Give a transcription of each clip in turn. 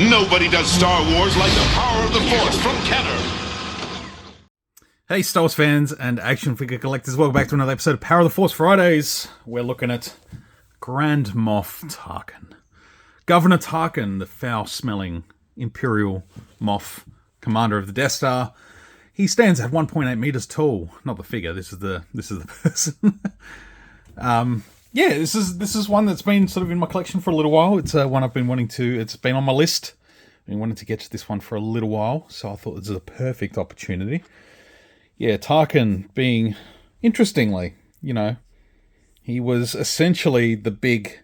Nobody does Star Wars like the power of the Force from Kenner. Hey Star Wars fans and action figure collectors, welcome back to another episode of Power of the Force Fridays. We're looking at Grand Moff Tarkin. Governor Tarkin, the foul-smelling Imperial Moff, commander of the Death Star. He stands at 1.8 meters tall. Not the figure, this is the person. This is one that's been sort of in my collection for a little while. It's one I've been wanting to, it's been on my list. I've been wanting to get to this one for a little while, so I thought this is a perfect opportunity. Yeah, Tarkin being, interestingly, he was essentially the big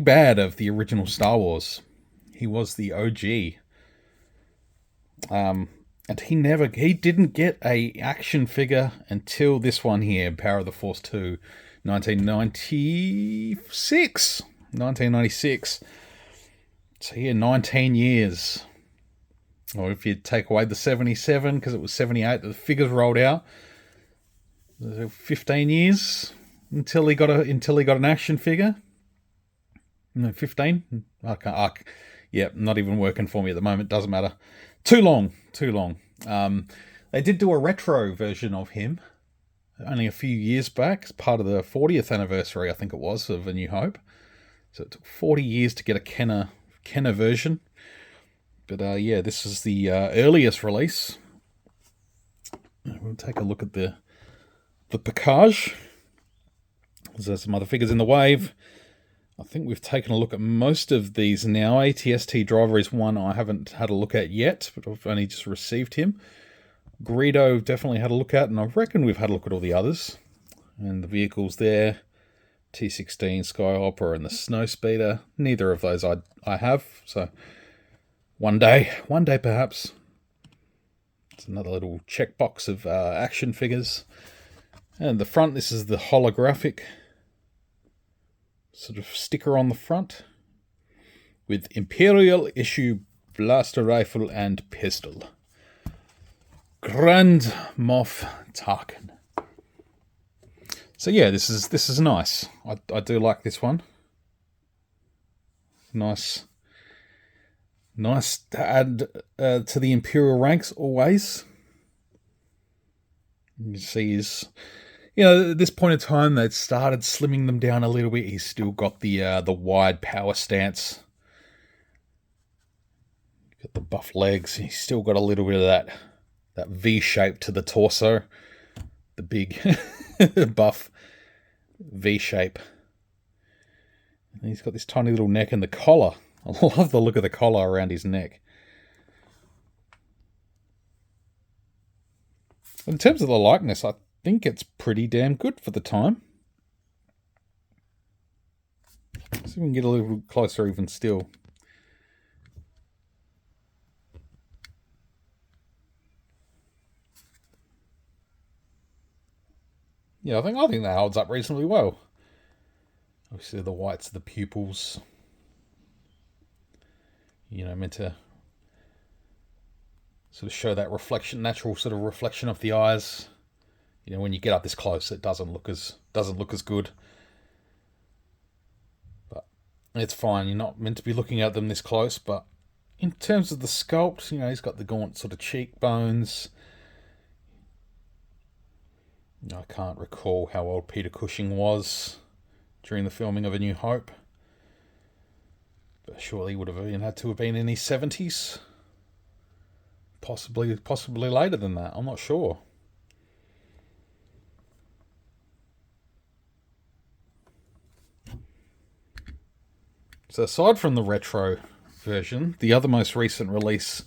bad of the original Star Wars. He was the OG. And he didn't get a action figure until this one here, Power of the Force 2, 1996. So yeah, 19 years. Or if you take away the 77, because it was 78 that the figures rolled out, 15 years until he got an action figure. No, 15. Not even working for me at the moment. Doesn't matter. Too long. They did do a retro version of him only a few years back, as part of the 40th anniversary, I think it was, of A New Hope. So it took 40 years to get a Kenner version. But this is the earliest release. We'll take a look at the package. There's some other figures in the wave. I think we've taken a look at most of these now. ATST Driver is one I haven't had a look at yet, but I've only just received him. Greedo definitely had a look at, and I reckon we've had a look at all the others. And the vehicles there, T-16 Skyhopper and the Snowspeeder. Neither of those I have, so one day perhaps. It's another little checkbox of action figures. And the front, this is the holographic sort of sticker on the front with Imperial issue blaster rifle and pistol. Grand Moff Tarkin. So yeah, this is nice. I do like this one. Nice to add to the Imperial ranks always. You see at this point in time, they'd started slimming them down a little bit. He's still got the wide power stance. Got the buff legs. He's still got a little bit of that V shape to the torso. The big buff V shape. And he's got this tiny little neck and the collar. I love the look of the collar around his neck. In terms of the likeness, I think it's pretty damn good for the time. See if we can get a little closer even still. Yeah, I think that holds up reasonably well. Obviously the whites of the pupils. Meant to sort of show that reflection, natural sort of reflection of the eyes. When you get up this close, it doesn't look as good. But it's fine. You're not meant to be looking at them this close. But in terms of the sculpt, he's got the gaunt sort of cheekbones. I can't recall how old Peter Cushing was during the filming of A New Hope. But surely he would have had to have been in his 70s. Possibly later than that. I'm not sure. So aside from the retro version, the other most recent release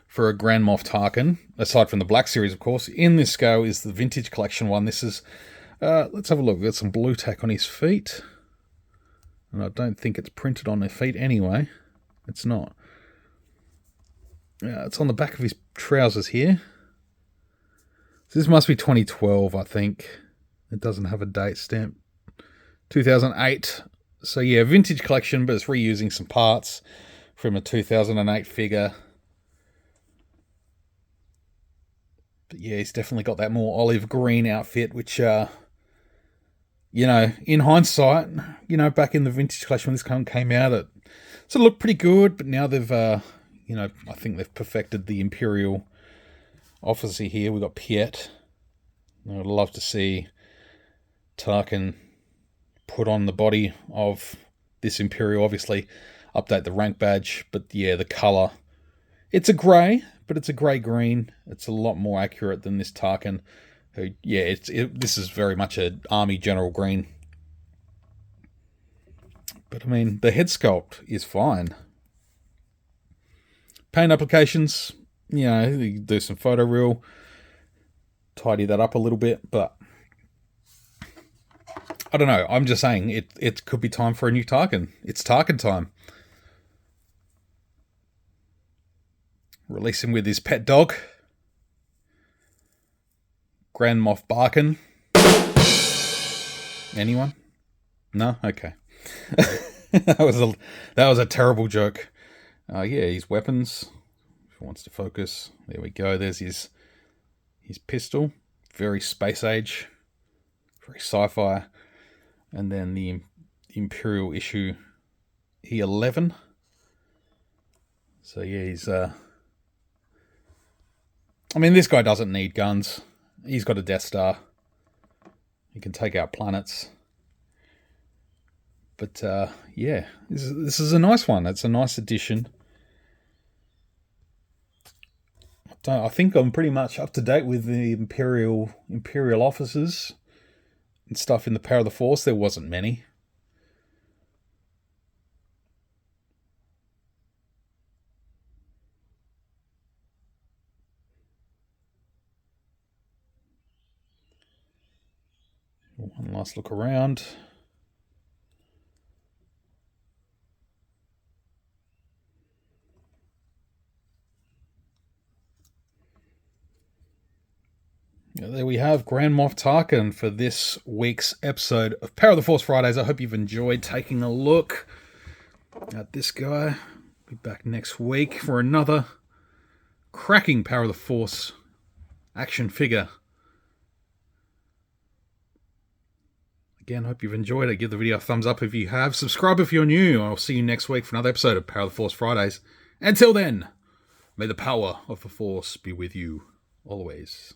for a Grand Moff Tarkin, aside from the Black Series, of course, in this scale is the Vintage Collection one. This is, let's have a look. We've got some blue tack on his feet. And I don't think it's printed on their feet anyway. It's not. It's on the back of his trousers here. So this must be 2012, I think. It doesn't have a date stamp. 2008. So yeah, Vintage Collection, but it's reusing some parts from a 2008 figure. But yeah, he's definitely got that more olive green outfit, which, in hindsight, back in the Vintage Collection when this came out, So it looked pretty good, but now they've, I think they've perfected the Imperial officer here. We've got Piet. I'd love to see Tarkin put on the body of this Imperial, obviously update the rank badge, but yeah, the colour. It's a grey, but it's a grey-green. It's a lot more accurate than this Tarkin, who, yeah, this is very much an Army General green. But, I mean, the head sculpt is fine. Paint applications, you know, you do some photoreal, tidy that up a little bit, but I don't know. I'm just saying it could be time for a new Tarkin. It's Tarkin time. Release him with his pet dog. Grand Moff Barkin. Anyone? No? Okay. that was a terrible joke. Yeah, his weapons. If he wants to focus. There we go. There's his pistol. Very space age. Very sci-fi. And then the Imperial issue E11. So yeah, he's I mean, this guy doesn't need guns. He's got a Death Star. He can take out planets. But yeah, this is a nice one. It's a nice addition. I think I'm pretty much up to date with the Imperial officers and stuff in the Power of the Force. There wasn't many. One last look around. There we have Grand Moff Tarkin for this week's episode of Power of the Force Fridays. I hope you've enjoyed taking a look at this guy. Be back next week for another cracking Power of the Force action figure. Again, hope you've enjoyed it. Give the video a thumbs up if you have. Subscribe if you're new. I'll see you next week for another episode of Power of the Force Fridays. Until then, may the power of the Force be with you always.